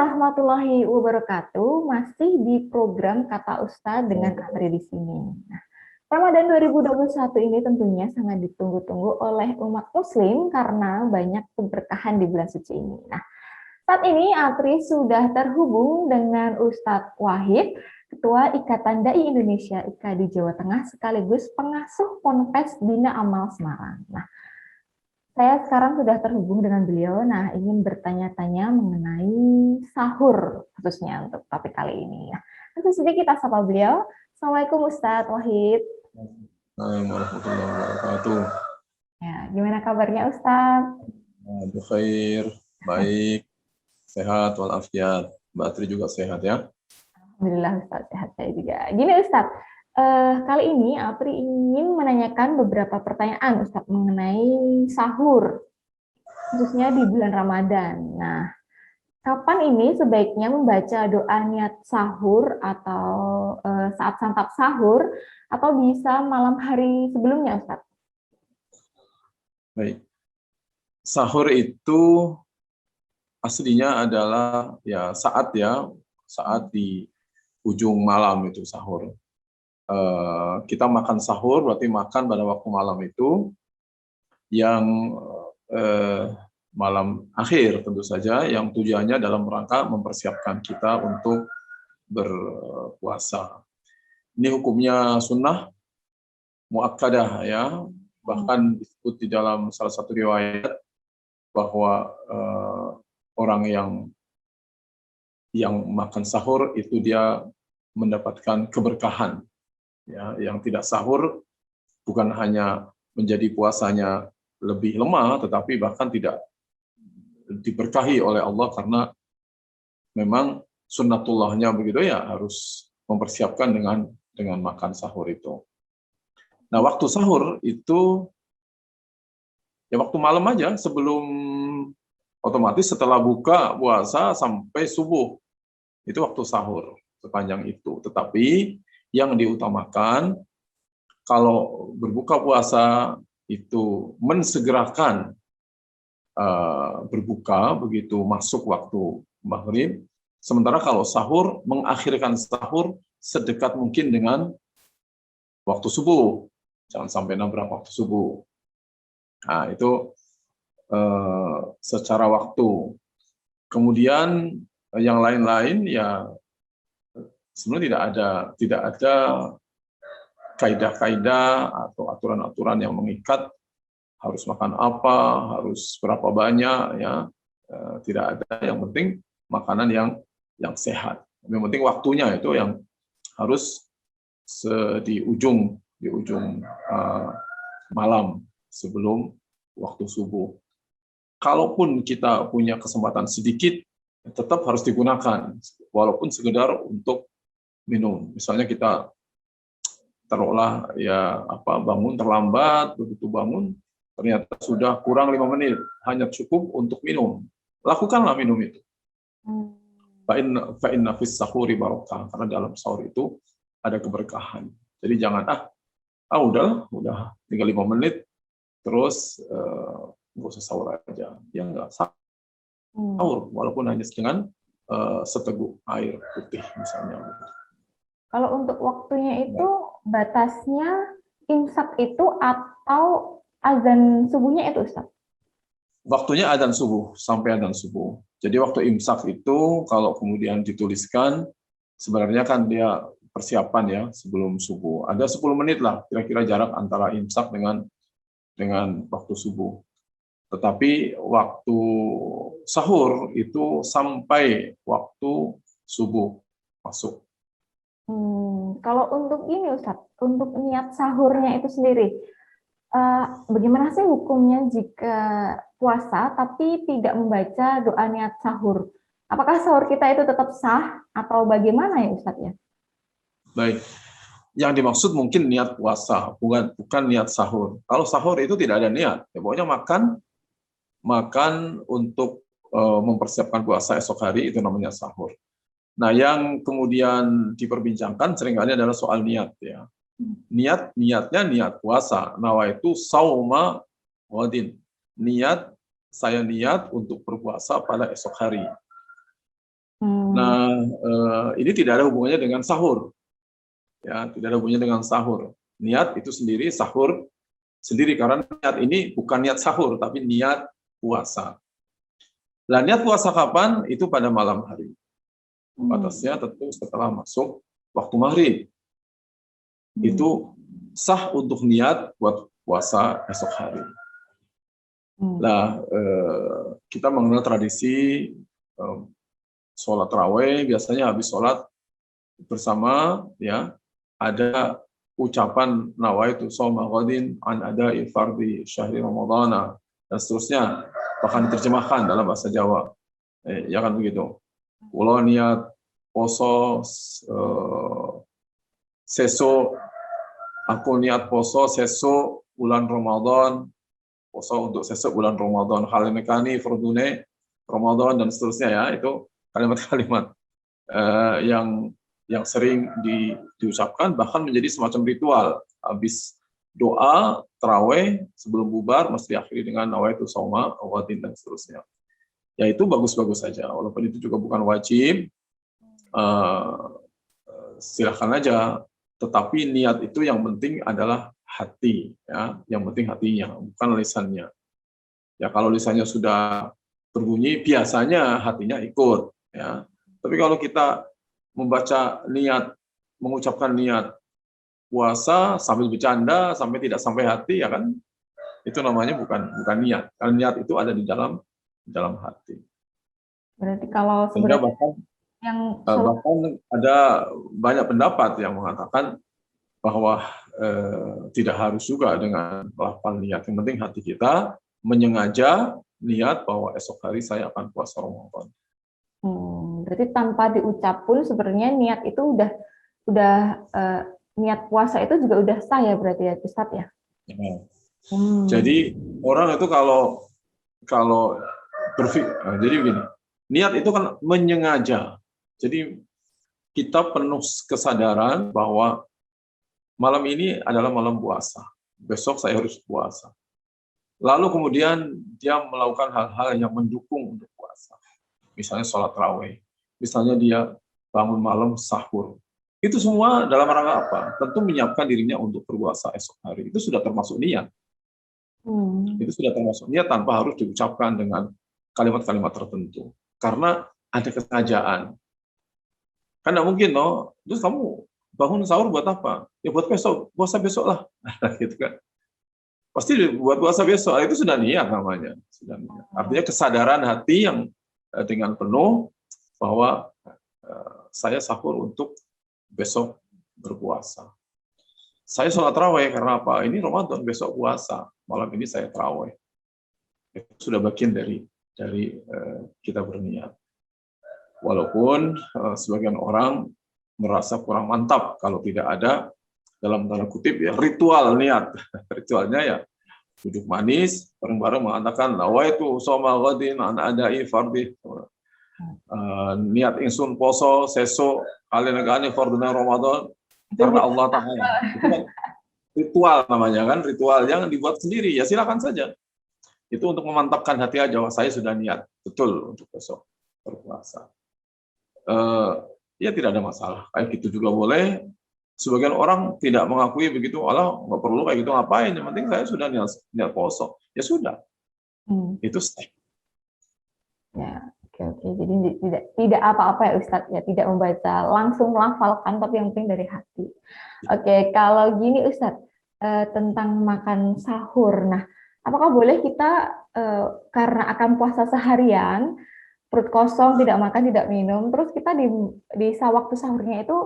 warahmatullahi wabarakatuh. Masih di program Kata Ustadz dengan Apri di sini. Nah, Ramadan 2021 ini tentunya sangat ditunggu-tunggu oleh umat muslim karena banyak keberkahan di bulan suci ini. Nah, saat ini Apri sudah terhubung dengan Ustadz Wahid, Ketua Ikatan Dai Indonesia IKADI Jawa Tengah sekaligus pengasuh Ponpes Bina Amal Semarang. Nah, saya sekarang sudah terhubung dengan beliau. Nah, ingin bertanya-tanya mengenai sahur khususnya untuk topik kali ini. Nah, langsung saja kita sapa beliau. Assalamualaikum Ustadz Wahid. Assalamualaikum warahmatullahi wabarakatuh. Ya, gimana kabarnya Ustadz? Bukhair, baik, sehat walafiat. Mbak Tri juga sehat ya? Alhamdulillah Ustadz, sehat saya juga. Gini Ustadz, kali ini Apri ingin menanyakan beberapa pertanyaan Ustadz mengenai sahur, khususnya di bulan Ramadan. Nah, kapan ini sebaiknya membaca doa niat sahur atau saat santap sahur, atau bisa malam hari sebelumnya Ustadz? Baik. Sahur itu aslinya adalah saat di ujung malam itu sahur. Kita makan sahur berarti makan pada waktu malam itu yang malam akhir tentu saja, yang tujuannya dalam rangka mempersiapkan kita untuk berpuasa. Ini hukumnya sunnah muakkadah ya, bahkan disebut di dalam salah satu riwayat bahwa orang yang makan sahur itu dia mendapatkan keberkahan. Ya, yang tidak sahur bukan hanya menjadi puasanya lebih lemah, tetapi bahkan tidak diberkahi oleh Allah karena memang sunnatullahnya begitu ya, harus mempersiapkan dengan makan sahur itu. Nah, waktu sahur itu ya waktu malam aja, sebelum otomatis setelah buka puasa sampai subuh. Itu waktu sahur sepanjang itu. Tetapi yang diutamakan kalau berbuka puasa itu mensegerakan berbuka begitu masuk waktu maghrib. Sementara kalau sahur, mengakhirkan sahur sedekat mungkin dengan waktu subuh. Jangan sampai nabrak waktu subuh. Nah, itu secara waktu. Kemudian yang lain-lain ya sebenarnya tidak ada kaidah-kaidah atau aturan-aturan yang mengikat harus makan apa, harus berapa banyak ya. Tidak ada, yang penting makanan yang sehat. Yang penting waktunya itu yang harus di ujung malam sebelum waktu subuh. Kalaupun kita punya kesempatan sedikit, tetap harus digunakan, walaupun sekedar untuk minum. Misalnya kita taruhlah bangun terlambat, begitu bangun ternyata sudah kurang 5 menit, hanya cukup untuk minum. Lakukanlah minum itu. Fa inna fis sahuri barakah, karena dalam sahur itu ada keberkahan. Jadi jangan udah tinggal 5 menit terus nggak usah sahur aja. Ya nggak sahur, walaupun hanya dengan seteguk air putih misalnya. Kalau untuk waktunya itu batasnya imsak itu atau azan subuhnya itu Ustaz? Waktunya azan subuh sampai azan subuh. Jadi waktu imsak itu kalau kemudian dituliskan sebenarnya kan dia persiapan ya sebelum subuh. Ada 10 menit lah kira-kira jarak antara imsak dengan waktu subuh. Tetapi waktu sahur itu sampai waktu subuh masuk. Kalau untuk ini Ustaz, untuk niat sahurnya itu sendiri, bagaimana sih hukumnya jika puasa tapi tidak membaca doa niat sahur? Apakah sahur kita itu tetap sah atau bagaimana ya Ustaz ya? Baik, yang dimaksud mungkin niat puasa, bukan niat sahur. Kalau sahur itu tidak ada niat, ya pokoknya makan untuk mempersiapkan puasa esok hari, itu namanya sahur. Nah, yang kemudian diperbincangkan seringkali adalah soal niat ya. Niatnya niat puasa. Nawaitu sauma wadin. Saya niat untuk berpuasa pada esok hari. Nah, ini tidak ada hubungannya dengan sahur. Ya, tidak ada hubungannya dengan sahur. Niat itu sendiri, sahur sendiri, karena niat ini bukan niat sahur, tapi niat puasa. Nah, niat puasa kapan? Itu pada malam hari. Batasnya tentu setelah masuk waktu maghrib. Itu sah untuk niat buat puasa esok hari. Nah, kita mengenal tradisi sholat tarawih, biasanya habis sholat bersama, ya, ada ucapan nawaitu shauma ghadin an ada'i fardhi syahri ramadhana dan seterusnya, bahkan diterjemahkan dalam bahasa Jawa, ya kan begitu. Kula niat poso sesuk, aku niat poso sesuk bulan Ramadan, poso untuk sesuk bulan Ramadan, hal mekani fardune Ramadan dan seterusnya, ya, itu kalimat-kalimat yang sering diucapkan, bahkan menjadi semacam ritual. Habis doa tarawih sebelum bubar mesti diakhiri dengan nawaitu shauma ghadin dan seterusnya. Ya, itu bagus-bagus saja, walaupun itu juga bukan wajib. Silahkan aja, tetapi niat itu yang penting adalah hati, ya, yang penting hatinya, bukan lisannya. Ya, kalau lisannya sudah berbunyi, biasanya hatinya ikut, ya. Tapi kalau kita membaca niat, mengucapkan niat puasa sambil bercanda, sampai tidak sampai hati, ya kan, itu namanya bukan niat. Karena niat itu ada di dalam hati. Berarti kalau sebenarnya bahkan ada banyak pendapat yang mengatakan bahwa tidak harus juga dengan lafal niat. Yang penting hati kita menyengaja niat bahwa esok hari saya akan puasa Ramadan. Berarti tanpa diucap pun sebenarnya niat itu udah niat puasa itu juga udah sah ya, berarti ya Ustadz, ya. Jadi orang itu kalau berpikir, jadi begini, niat itu kan menyengaja. Jadi kita penuh kesadaran bahwa malam ini adalah malam puasa, besok saya harus puasa. Lalu kemudian dia melakukan hal-hal yang mendukung untuk puasa. Misalnya sholat tarawih, misalnya dia bangun malam sahur. Itu semua dalam rangka apa? Tentu menyiapkan dirinya untuk berpuasa esok hari. Itu sudah termasuk niat. Itu sudah termasuk niat tanpa harus diucapkan dengan kalimat-kalimat tertentu. Karena ada kesengajaan. Kan tidak mungkin, no? Terus kamu bangun sahur buat apa? Ya buat besok, puasa besok lah. Gitu kan. Pasti buat puasa besok, itu sudah niat namanya. Sudah niat. Artinya kesadaran hati yang dengan penuh bahwa saya sahur untuk besok berpuasa. Saya sholat tarawih karena apa? Ini Ramadan, besok puasa. Malam ini saya tarawih. Itu sudah bagian dari kita berniat. Walaupun sebagian orang merasa kurang mantap kalau tidak ada dalam tanda kutip ya ritual niat. Ritualnya ya duduk manis bareng-bareng mengatakan nawaitu shauma ghadin an ada'i fardhi. Niat ingsun poso sesuk kalenegane farduna Ramadan karena Allah Ta'ala. Itu kan ritual namanya kan, ritual yang dibuat sendiri, ya silakan saja. Itu untuk memantapkan hati aja, saya sudah niat betul untuk besok berpuasa. Ya tidak ada masalah, kayak gitu juga boleh. Sebagian orang tidak mengakui begitu, Allah nggak perlu kayak gitu, ngapain, yang penting saya sudah niat poso, ya sudah. Itu step. Ya, oke. Jadi tidak apa-apa ya Ustadz, ya tidak membaca langsung melafalkan, tapi yang penting dari hati. Oke, kalau gini Ustadz, tentang makan sahur. Nah, apakah boleh kita karena akan puasa seharian, perut kosong, tidak makan, tidak minum, terus kita di waktu sahurnya itu,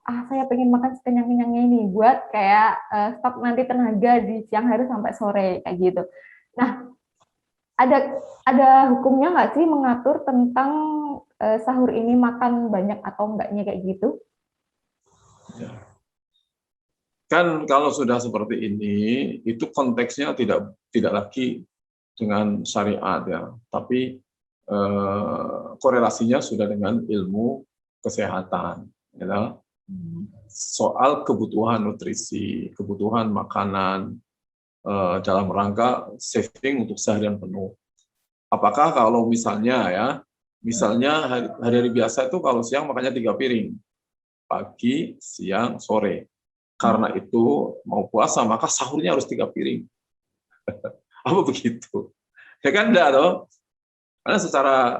saya pengen makan sekenyang-kenyangnya ini, buat kayak stok nanti tenaga di siang hari sampai sore, kayak gitu. Nah, ada hukumnya nggak sih mengatur tentang sahur ini makan banyak atau enggaknya kayak gitu? Ya. Kan kalau sudah seperti ini, itu konteksnya tidak lagi dengan syariat ya, tapi korelasinya sudah dengan ilmu kesehatan, ya. Soal kebutuhan nutrisi, kebutuhan makanan dalam rangka saving untuk seharian penuh. Apakah kalau misalnya ya Misalnya hari-hari biasa itu kalau siang makannya 3 piring, pagi, siang, sore. Karena itu mau puasa maka sahurnya harus 3 piring. Apa begitu? Ya kan enggak toh? Karena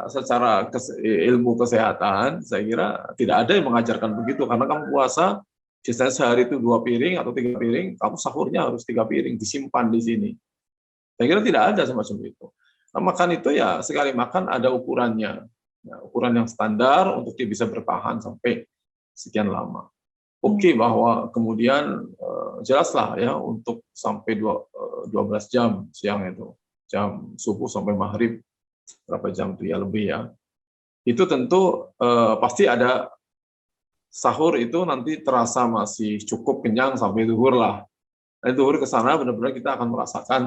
secara ilmu kesehatan saya kira tidak ada yang mengajarkan begitu, karena kamu puasa biasanya sehari itu 2 piring atau 3 piring, kamu sahurnya harus 3 piring disimpan di sini. Saya kira tidak ada semacam itu. Nah, makan itu ya sekali makan ada ukurannya, ya, ukuran yang standar untuk dia bisa bertahan sampai sekian lama. Oke, bahwa kemudian jelaslah ya untuk sampai 12 jam siang itu, jam subuh sampai maghrib berapa jam tuh ya lebih ya. Itu tentu pasti ada sahur itu nanti terasa masih cukup kenyang sampai zuhur lah. Dari zuhur ke sana benar-benar kita akan merasakan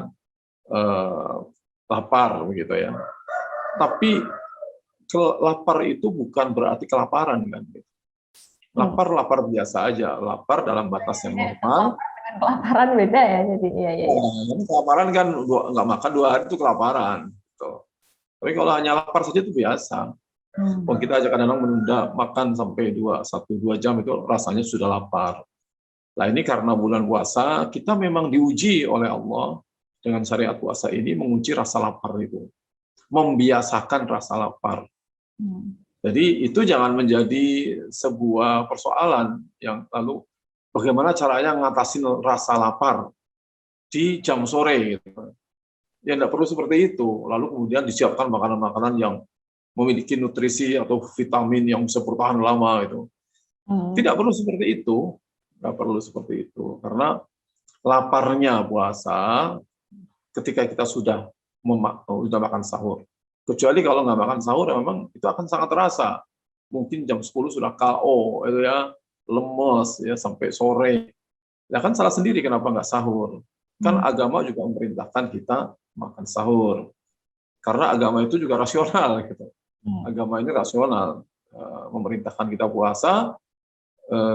lapar begitu ya. Tapi lapar itu bukan berarti kelaparan kan. Lapar biasa aja, lapar dalam batas yang normal. Kelaparan beda ya, jadi iya. Kelaparan kan nggak makan 2 hari itu kelaparan. Gitu. Tapi kalau hanya lapar saja itu biasa. Kalau kita aja kadang-kadang menunda makan sampai 1-2 jam itu rasanya sudah lapar. Nah ini karena bulan puasa kita memang diuji oleh Allah dengan syariat puasa ini, menguji rasa lapar itu, membiasakan rasa lapar. Jadi itu jangan menjadi sebuah persoalan yang lalu bagaimana caranya ngatasin rasa lapar di jam sore gitu. Ya tidak perlu seperti itu. Lalu kemudian disiapkan makanan-makanan yang memiliki nutrisi atau vitamin yang bisa bertahan lama itu. Tidak perlu seperti itu. Tidak perlu seperti itu. Karena laparnya puasa ketika kita sudah makan sahur. Kecuali kalau nggak makan sahur, memang itu akan sangat terasa. Mungkin jam 10 sudah KO, itu ya, lemes ya sampai sore. Ya kan salah sendiri kenapa nggak sahur. Kan agama juga memerintahkan kita makan sahur. Karena agama itu juga rasional gitu. Agama ini rasional, memerintahkan kita puasa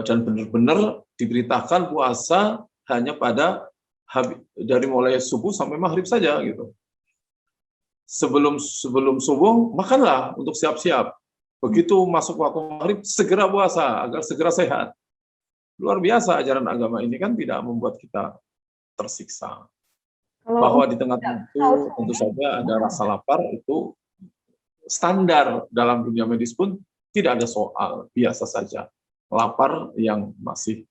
dan benar-benar diberitakan puasa hanya pada dari mulai subuh sampai maghrib saja gitu. Sebelum subuh makanlah untuk siap-siap. Begitu masuk waktu maghrib segera puasa agar segera sehat. Luar biasa ajaran agama ini kan tidak membuat kita tersiksa. Bahwa di tengah-tengah itu tentu saja ada rasa lapar, itu standar dalam dunia medis pun tidak ada soal, biasa saja. Lapar yang masih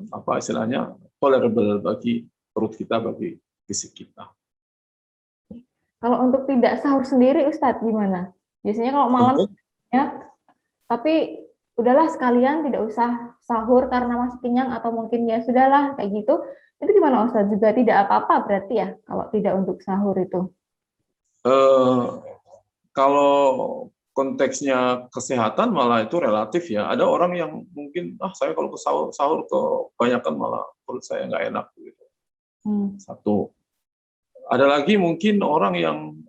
apa istilahnya tolerable bagi perut kita, bagi fisik kita. Kalau untuk tidak sahur sendiri, Ustadz gimana? Biasanya kalau malam ya, tapi udahlah sekalian tidak usah sahur karena masih kenyang atau mungkin ya sudahlah kayak gitu. Itu gimana Ustadz? Juga tidak apa-apa berarti ya kalau tidak untuk sahur itu? Kalau konteksnya kesehatan malah itu relatif ya. Ada orang yang mungkin saya kalau ke sahur kebanyakan malah perut saya nggak enak gitu. Satu. Ada lagi mungkin orang yang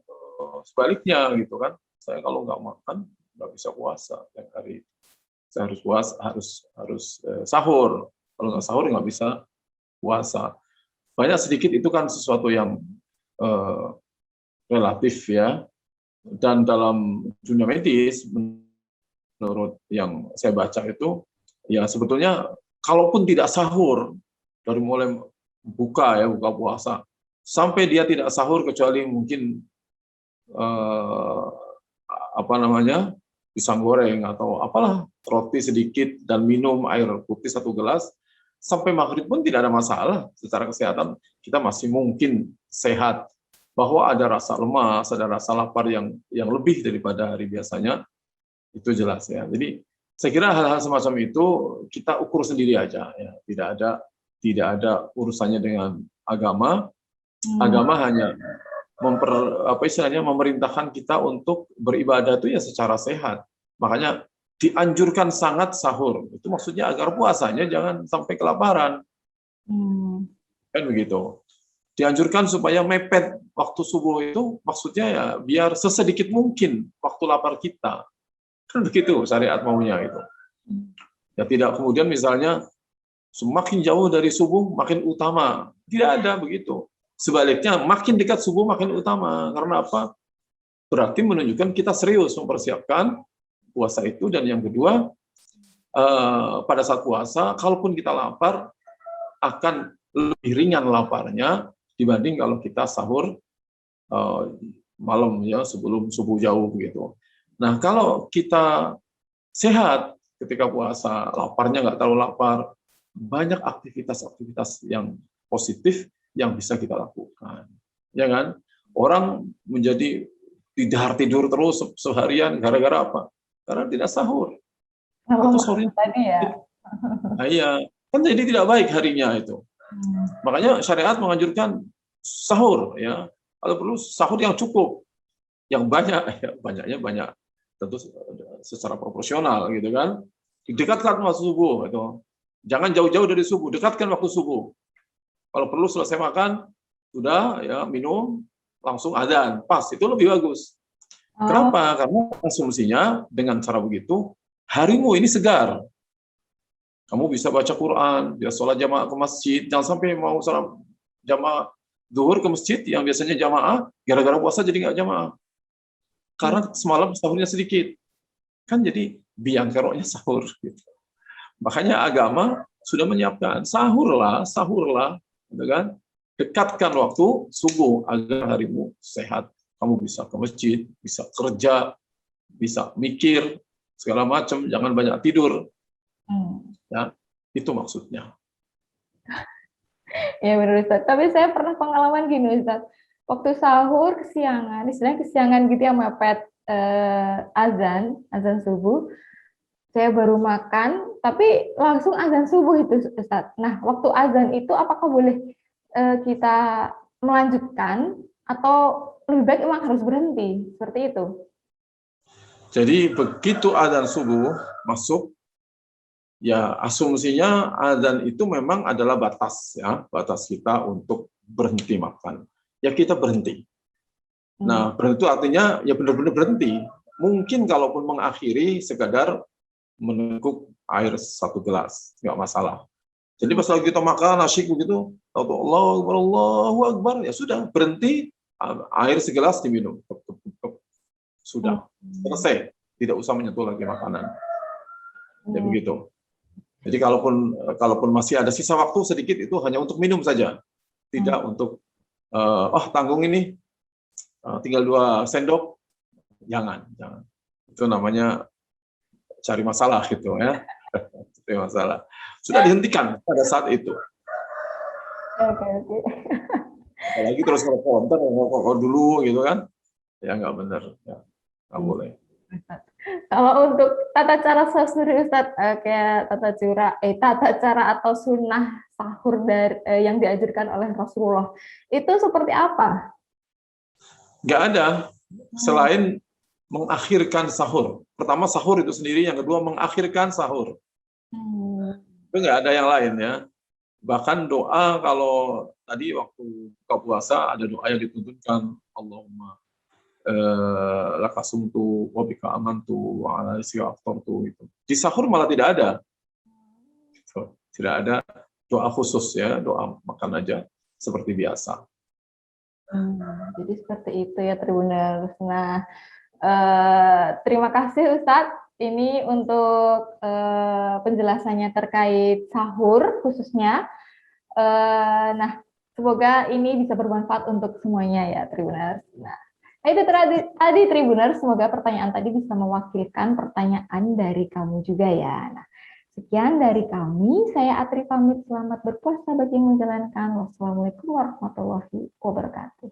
sebaliknya gitu kan. Saya kalau nggak makan nggak bisa puasa tiap hari. Saya harus puasa, harus sahur. Kalau nggak sahur nggak bisa puasa. Banyak sedikit itu kan sesuatu yang relatif ya. Dan dalam dunia medis, menurut yang saya baca itu, ya sebetulnya kalaupun tidak sahur, dari mulai buka puasa, sampai dia tidak sahur kecuali mungkin pisang goreng atau apalah, roti sedikit dan minum air putih 1 gelas, sampai maghrib pun tidak ada masalah. Secara kesehatan kita masih mungkin sehat. Bahwa ada rasa lemas, ada rasa lapar yang lebih daripada hari biasanya, itu jelas ya. Jadi saya kira hal-hal semacam itu kita ukur sendiri aja ya. Tidak ada urusannya dengan agama. Agama hanya memerintahkan kita untuk beribadah itu ya secara sehat. Makanya dianjurkan sangat sahur. Itu maksudnya agar puasanya jangan sampai kelaparan. Kan begitu. Dianjurkan supaya mepet waktu subuh itu, maksudnya ya biar sesedikit mungkin waktu lapar kita. Kan begitu syariat maunya itu. Ya tidak kemudian misalnya semakin jauh dari subuh makin utama. Tidak ada begitu. Sebaliknya makin dekat subuh makin utama. Karena apa? berarti menunjukkan kita serius mempersiapkan puasa itu. Dan yang kedua, pada saat puasa, kalaupun kita lapar, akan lebih ringan laparnya dibanding kalau kita sahur malam ya, sebelum subuh jauh begitu. Nah, kalau kita sehat ketika puasa, laparnya nggak terlalu lapar, banyak aktivitas-aktivitas yang positif yang bisa kita lakukan, ya kan? Orang menjadi tidak tidur terus seharian gara-gara apa? Karena tidak sahur. Atau sahurnya tadi ya. nah, iya, kan jadi tidak baik harinya itu. Makanya syariat menganjurkan sahur, ya. Kalau perlu sahur yang cukup, yang banyak, ya, banyaknya banyak, tentu secara proporsional gitu kan. Dekatkan waktu subuh itu. Jangan jauh-jauh dari subuh, dekatkan waktu subuh. Kalau perlu selesai makan, sudah ya minum, langsung adzan, pas, itu lebih bagus. Kenapa? Karena asumsinya dengan cara begitu, harimu ini segar. Kamu bisa baca Quran, bisa sholat jamaah ke masjid, jangan sampai mau sholat jamaah zuhur ke masjid yang biasanya jamaah, gara-gara puasa jadi nggak jamaah. Karena semalam sahurnya sedikit. Kan jadi biang keroknya sahur. Gitu. Makanya agama sudah menyiapkan, sahurlah, gitu kan? Dekatkan waktu subuh agar harimu sehat. Kamu bisa ke masjid, bisa kerja, bisa mikir, segala macam, jangan banyak tidur. Ya, itu maksudnya. Ya benar Ustaz. Tapi saya pernah pengalaman gini Ustaz. Waktu sahur kesiangan, istilahnya kesiangan gitu ya, mepet azan subuh. Saya baru makan, tapi langsung azan subuh itu Ustaz. Nah, waktu azan itu apakah boleh kita melanjutkan atau lebih baik emang harus berhenti? Seperti itu. Jadi begitu azan subuh masuk, ya asumsinya azan itu memang adalah batas ya, batas kita untuk berhenti makan. Ya kita berhenti. Nah, berhenti itu artinya ya benar-benar berhenti. Mungkin kalaupun mengakhiri sekadar meneguk air 1 gelas, nggak masalah. Jadi pas lagi kita makan asyik begitu, Allahu Akbar, ya sudah berhenti, air segelas diminum, sudah selesai, tidak usah menyentuh lagi makanan. Ya begitu. Jadi kalaupun masih ada sisa waktu sedikit, itu hanya untuk minum saja, tidak untuk tanggung ini tinggal 2 sendok, jangan. Itu namanya cari masalah gitu ya. Cari masalah. Sudah dihentikan pada saat itu. Oke. Apalagi terus ngerokok dulu gitu kan. Ya nggak benar. Ya, nggak boleh. Kalau untuk tata cara sahur Ustaz, kayak tata cara atau sunnah sahur yang diajarkan oleh Rasulullah, itu seperti apa? Nggak ada selain mengakhirkan sahur. Pertama sahur itu sendiri, yang kedua mengakhirkan sahur. Itu nggak ada yang lain ya. Bahkan doa, kalau tadi waktu buka puasa ada doa yang dituntunkan, Allahumma lakasumtu wa bika amantu wa ala rizqika aftartu, itu. Di sahur malah tidak ada. Tidak ada doa khusus ya, doa makan aja seperti biasa. Jadi seperti itu ya Tribuners. Nah, terima kasih Ustadz ini untuk penjelasannya terkait sahur khususnya. Nah, semoga ini bisa bermanfaat untuk semuanya ya Tribuners. Nah, itu tadi Tribuners, semoga pertanyaan tadi bisa mewakilkan pertanyaan dari kamu juga ya. Nah, sekian dari kami, saya Atri pamit, selamat berpuasa bagi yang menjalankan. Wassalamualaikum warahmatullahi wabarakatuh.